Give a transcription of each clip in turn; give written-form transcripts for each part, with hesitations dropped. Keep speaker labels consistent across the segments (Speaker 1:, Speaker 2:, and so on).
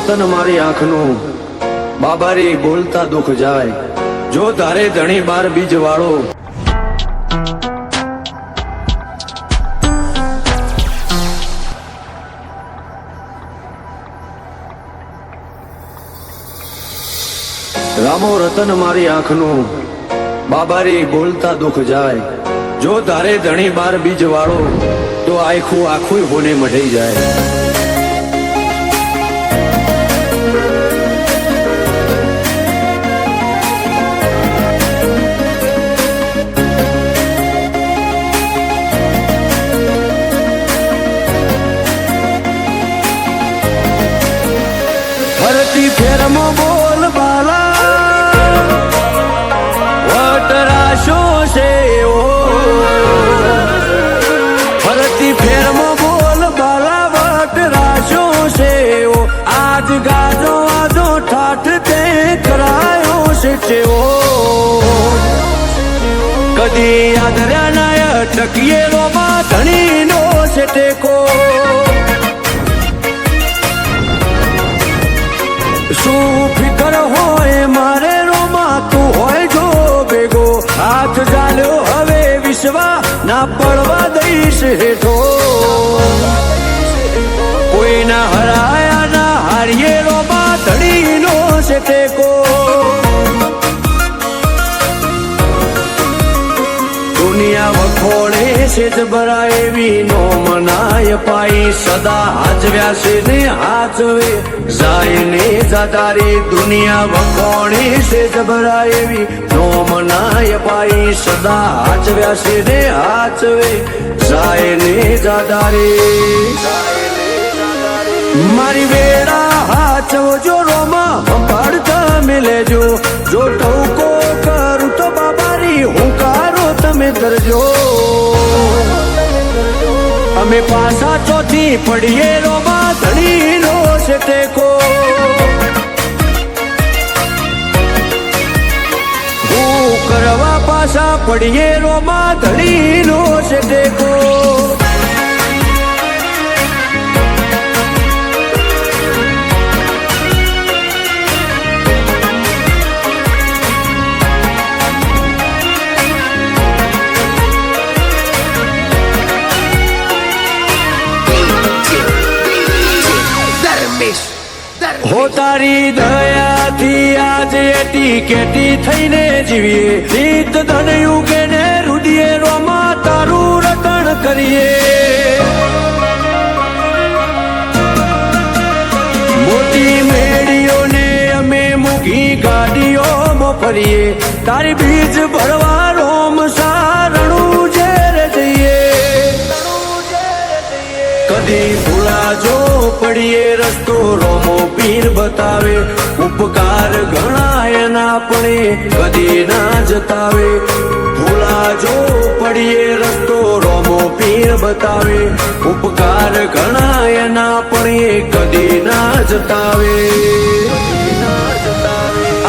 Speaker 1: રતન મારી આંખનું બાબારી બોલતા દુખ જાય જો તારે ધણી બાર બીજ વાળો રામો રતન મારી આંખનું બાબારી બોલતા દુખ જાય જો તારે ધણી બાર બીજ વાળો તો આખું આખું હોને મઢી જાય। ફરતી ફેરમો બોલ બાલા વટરાશો છે ઓ ફરતી ફેરમો બોલ બાલા વટરાશો છે ઓ આજ ગાજો આજો ઠાઠ તે કરાયો છે ઓ કદી આદર્યા નાય ટકીએ રોમાં ધણી નો છે ટેકો શું ફિકર હોય મારે રોમાં તું હોય જો ભેગો હાથ ચાલ્યો હવે વિશ્વા ના પડવા દઈશ હેઠો કોઈના હરાયા ના હારીએ રોમાં ધડીનો છે ટેકો દુનિયા વખોડે છે જબરા એવી નો મનાય પાઈ સદા હાજવ્યા છે ને હાજવે જાય ને જાદારી દુનિયા વખોડે છે જબરા એવી નો મનાય પાઈ સદા હાજવ્યા છે ને હાજવે જાય ને જાદારી મારી વેળા હાચવજો રોમાં સંભાળતા મિલેજો જો ટવકો કરું તો બાબારી હુંકારો તમે કરજો અમે પાછા ચોથી પડીએ રોમાં ધણીનો છે ટેકો હું કરવા પાછા પડીએ રોમાં ધણીનો છે ટેકો હો તારી દયાથી આજે એટી કેટી થઈને જીવીએ ગીત ધનયું કે ને રુદિયે રોમાં તારું રટણ કરીએ મોટી મેડીઓને અમે મૂકી ગાડીઓમાં ફરીએ તારી બીજ ભરવા રોમ સારણું ઝેર જઈએ કદી ભૂલાજો પડીએ રસ્તો રોમો પીર બતાવે ઉપકાર ઘણા એના પણ કદી ના જતાવે ભૂલાજો પડીએ રસ્તો રોમો પીર બતાવે ઉપકાર ઘણા એના પણ કદી ના જતાવે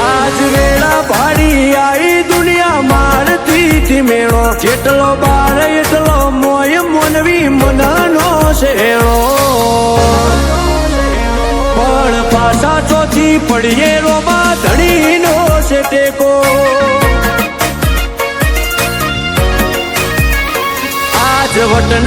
Speaker 1: આજ વેળા ભાડી આઈ દુનિયા મારતી મેળો જેટલો બાર એટલો મોય મોનવી મનાનો શેરો પણ પાછા ચોથી પડીએ રોમાં ધણીનો છે ટેકો આજ વટના